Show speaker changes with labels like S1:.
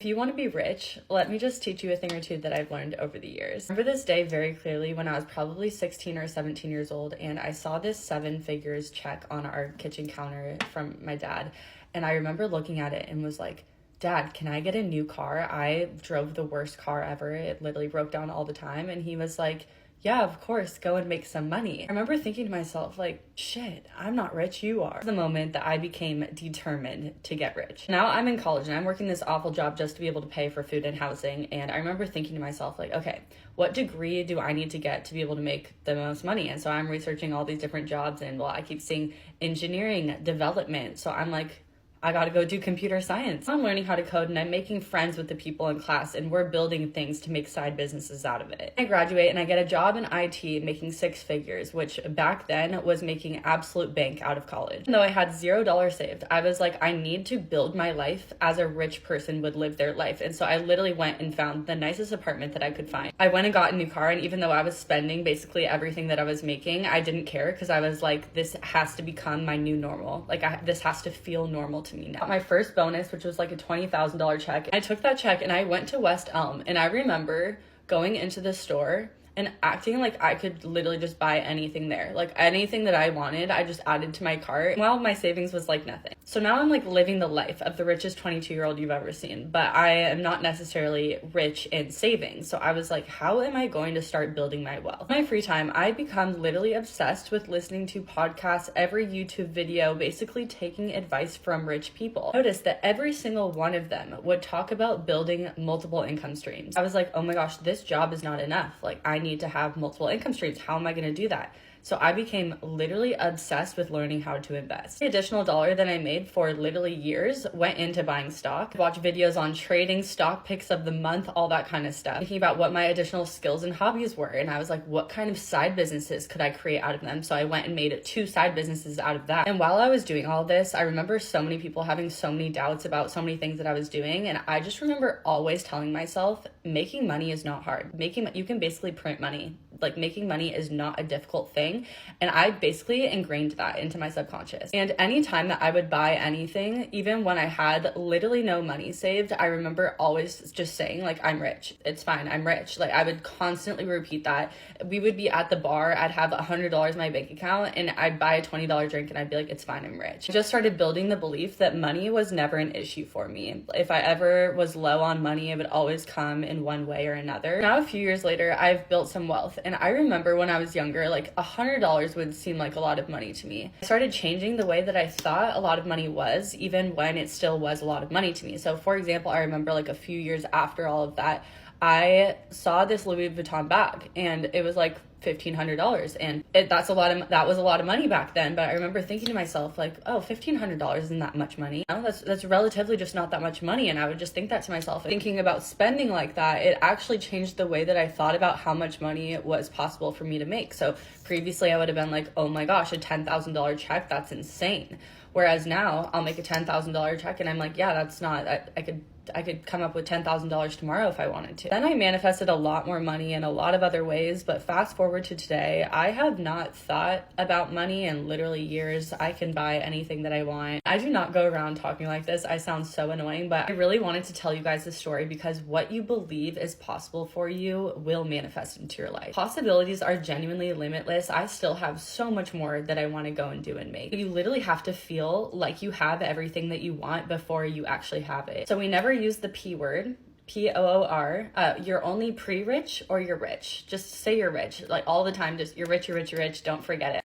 S1: If you want to be rich, let me just teach you a thing or two that I've learned over the years. I remember this day very clearly when I was probably 16 or 17 years old, and I saw this 7 figures check on our kitchen counter from my dad. And I remember looking at it and was like, Dad, can I get a new car? I drove the worst car ever. It literally broke down all the time. And he was like, yeah, of course, go and make some money. I remember thinking to myself, like, shit, I'm not rich, you are. The moment that I became determined to get rich. Now I'm in college and I'm working this awful job just to be able to pay for food and housing. And I remember thinking to myself, like, okay, what degree do I need to get to be able to make the most money? And so I'm researching all these different jobs, and well, I keep seeing engineering, development. So I'm like, I gotta go do computer science. I'm learning how to code and I'm making friends with the people in class, and we're building things to make side businesses out of it. I graduate and I get a job in IT making 6 figures, which back then was making absolute bank out of college. Even though I had $0 saved, I was like, I need to build my life as a rich person would live their life. And so I literally went and found the nicest apartment that I could find. I went and got a new car, and even though I was spending basically everything that I was making, I didn't care because I was like, this has to become my new normal. Like this has to feel normal to me now. My first bonus, which was like a $20,000 check. I took that check and I went to West Elm, and I remember going into the store and acting like I could literally just buy anything there. Like anything that I wanted, I just added to my cart while my savings was like nothing. So now I'm like living the life of the richest 22-year-old you've ever seen, but I am not necessarily rich in savings. So I was like, how am I going to start building my wealth? In my free time, I become literally obsessed with listening to podcasts, every YouTube video, basically taking advice from rich people. Notice that every single one of them would talk about building multiple income streams. I was like, oh my gosh, this job is not enough. Like I need to have multiple income streams. How am I going to do that? So I became literally obsessed with learning how to invest. The additional dollar that I made for literally years went into buying stock. Watch videos on trading, stock picks of the month, all that kind of stuff. Thinking about what my additional skills and hobbies were. And I was like, what kind of side businesses could I create out of them? So I went and made 2 side businesses out of that. And while I was doing all this, I remember so many people having so many doubts about so many things that I was doing. And I just remember always telling myself, making money is not hard. You can basically print money. Like making money is not a difficult thing. And I basically ingrained that into my subconscious. And anytime that I would buy anything, even when I had literally no money saved, I remember always just saying like, I'm rich. It's fine. I'm rich. Like I would constantly repeat that. We would be at the bar. I'd have $100 in my bank account and I'd buy a $20 drink and I'd be like, it's fine. I'm rich. I just started building the belief that money was never an issue for me. If I ever was low on money, it would always come in one way or another. Now, a few years later, I've built some wealth. And I remember when I was younger, like $100 would seem like a lot of money to me. I started changing the way that I thought a lot of money was, even when it still was a lot of money to me. So for example, I remember like a few years after all of that, I saw this Louis Vuitton bag and it was like $1,500, and that was a lot of money back then. But I remember thinking to myself like, oh, $1,500 isn't that much money. No, that's relatively just not that much money. And I would just think that to myself. Thinking about spending like that, it actually changed the way that I thought about how much money was possible for me to make. So previously I would have been like, oh my gosh, a $10,000 check, that's insane. Whereas now I'll make a $10,000 check and I'm like, yeah, that's not, I could come up with $10,000 tomorrow if I wanted to. Then I manifested a lot more money in a lot of other ways, but fast forward to today, I have not thought about money in literally years. I can buy anything that I want. I do not go around talking like this. I sound so annoying, but I really wanted to tell you guys this story because what you believe is possible for you will manifest into your life. Possibilities are genuinely limitless. I still have so much more that I want to go and do and make. You literally have to feel like you have everything that you want before you actually have it. So we never use the P word, P-O-O-R. You're only pre-rich or you're rich. Just say you're rich. Like all the time, just you're rich, you're rich, you're rich. Don't forget it.